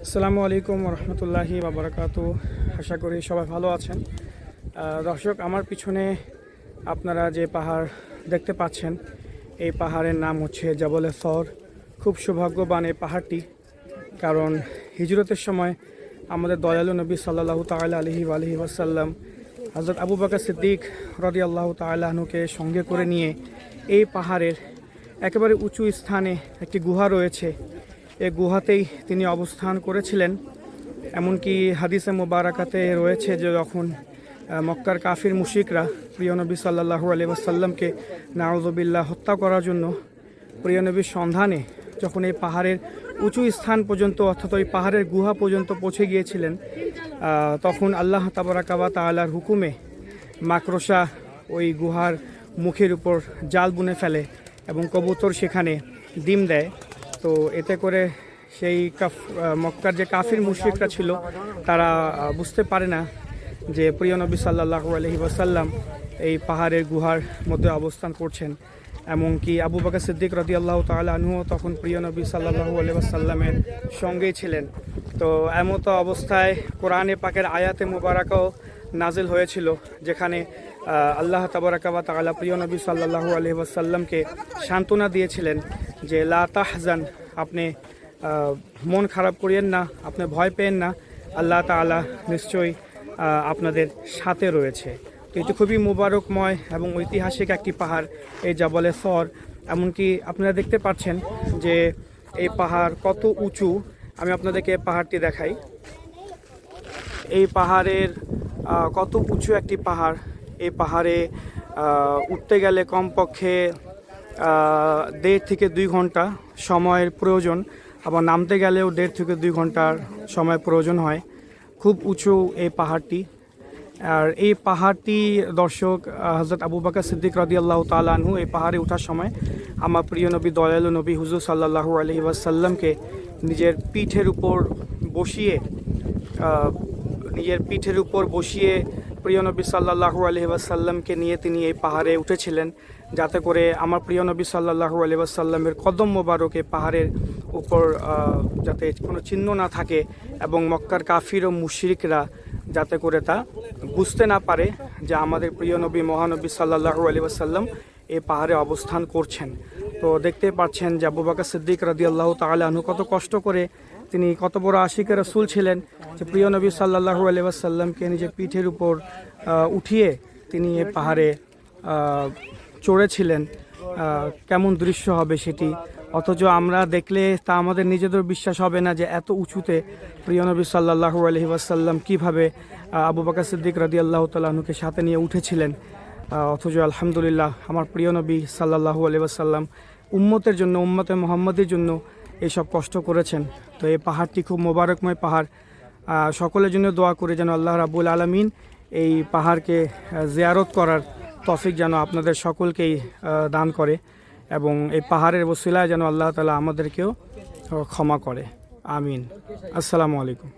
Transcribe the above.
আসসালামু আলাইকুম রহমতুল্লাহি বাবরাকাতু। আশা করি সবাই ভালো আছেন। দর্শক, আমার পিছনে আপনারা যে পাহাড় দেখতে পাচ্ছেন, এই পাহাড়ের নাম হচ্ছে জাবলে সর। খুব সৌভাগ্যবান এই পাহাড়টি, কারণ হিজরতের সময় আমাদের দয়ালু নবী সাল্লাল্লাহু তাআলা আলাইহি ওয়াসাল্লাম হযরত আবু বকর সিদ্দিক রাদিয়াল্লাহু তাআলা আনহুকে সঙ্গে করে নিয়ে এই পাহাড়ের একেবারে উঁচু স্থানে একটি গুহা রয়েছে, এই গুহাতেই তিনি অবস্থান করেছিলেন। এমনকি হাদিসে মোবারাকাতে রয়েছে যে যখন মক্কার কাফির মুশরিকরা প্রিয় নবী সাল্লাল্লাহু আলাইহি ওয়াসাল্লামকে নাউযুবিল্লাহ হত্যা করার জন্য প্রিয় নবীর সন্ধানে যখন এই পাহাড়ের উঁচু স্থান পর্যন্ত অর্থাৎ ওই পাহাড়ের গুহা পর্যন্ত পৌঁছে গিয়েছিলেন, তখন আল্লাহ তাবারাকা ওয়া তাআলার হুকুমে মাকড়সা ওই গুহার মুখের উপর জাল বুনে ফেলে এবং কবুতর সেখানে ডিম দেয়। তো এতে করে সেই মক্কার যে কাফির মুশরিকরা ছিল তারা বুঝতে পারে না যে প্রিয় নবী সাল্লাল্লাহু আলাইহি ওয়াসাল্লাম এই পাহাড়ের গুহার মধ্যে অবস্থান করছেন। এমনকি আবু বকর সিদ্দিক রাদিয়াল্লাহু তাআলা আনহু তখন প্রিয় নবী সাল্লাল্লাহু আলাইহি ওয়াসাল্লামের সঙ্গেই ছিলেন। তো এমত অবস্থায় কোরআনে পাকের আয়াতে মুবারাকাও নাজিল হয়েছিল, যেখানে আল্লাহ তাবারাকা ওয়া তাআলা প্রিয় নবী সাল্লাল্লাহু আলাইহি ওয়াসাল্লামকে সান্ত্বনা দিয়েছিলেন যে লা তাহজান, আপনি মন খারাপ করিয়েন না, আপনি ভয় পেয়েন না, আল্লাহ তাআলা নিশ্চয়ই আপনাদের সাথে রয়েছে। তো এটি খুবই মুবারকময় এবং ঐতিহাসিক একটি পাহাড়, এই জাবলে সর। এমনকি আপনারা দেখতে পাচ্ছেন যে এই পাহাড় কত উঁচু। আমি আপনাদেরকে পাহাড়টি দেখাই। এই পাহাড়ের কত উঁচু একটি পাহাড়। এই পাহাড়ে উঠতে গেলে কমপক্ষে 1.5 থেকে 2 ঘন্টা সময়ের প্রয়োজন, আবার নামতে গেলেও 1.5 থেকে 2 ঘন্টার সময় প্রয়োজন হয়। খুব উঁচু এই পাহাড়টি। আর এই পাহাড়টি দর্শক, হযরত আবু বকর সিদ্দিক রাদিয়াল্লাহু তাআলা আনহু এই পাহাড়ে ওঠার সময় আমার প্রিয় নবী দয়ালু নবী হুজুর সাল্লাল্লাহু আলাইহি ওয়াসাল্লামকে নিজের পিঠের উপর বসিয়ে প্রিয় নবী সাল্লাল্লাহু আলাইহি ওয়াসাল্লামকে নিয়ে তিনি এই পাহাড়ে উঠেছিলেন, যাতে করে আমার প্রিয় নবী সাল্লাল্লাহু আলাইহি ওয়াসাল্লামের কদম মোবারক এই পাহাড়ের উপর যাতে কোনো চিহ্ন না থাকে এবং মক্কার কাফির ও মুশরিকরা যাতে করে তা বুঝতে না পারে যে আমাদের প্রিয় নবী মহানবী সাল্লাল্লাহু আলাইহি ওয়াসাল্লাম এই পাহাড়ে অবস্থান করছেন। তো দেখতে পাচ্ছেন যে আবু বকর সিদ্দিক রাদিয়াল্লাহু তাআলা আনহু কত কষ্ট করে, তিনি কত বড় আশিকে রাসূল ছিলেন যে প্রিয় নবী সাল্লাল্লাহু আলাইহি ওয়াসাল্লামকে নিজের পিঠের উপর উঠিয়ে তিনি এই পাহাড়ে চড়েছিলেন। কেমন দৃশ্য হবে সেটি, অথচ আমরা দেখলে তা আমাদের নিজেদের বিশ্বাস হবে না যে এত উঁচুতে প্রিয় নবী সাল্লাল্লাহু আলাইহি ওয়াসাল্লাম কীভাবে আবু বকর সিদ্দিক রাদিয়াল্লাহু তাআলা আনহুকে সাথে নিয়ে উঠেছিলেন। অথচ আলহামদুলিল্লাহ আমার প্রিয় নবী সাল্লাল্লাহু আলাইহি ওয়াসাল্লাম উম্মতের জন্য, উম্মতে মুহাম্মাদের জন্য এইসব কষ্ট করেছেন। তো এই পাহাড়টি খুব মোবারকময় পাহাড়। সকলের জন্য দোয়া করে যেন আল্লাহ রাব্বুল আলামিন এই পাহাড়কে জিয়ারত করার তৌফিক যেন আপনাদের সকলকেই দান করে এবং এই পাহাড়ের ওসিলায় যেন আল্লাহ তাআলা আমাদেরকেও ক্ষমা করে। আমিন। আসসালামু আলাইকুম।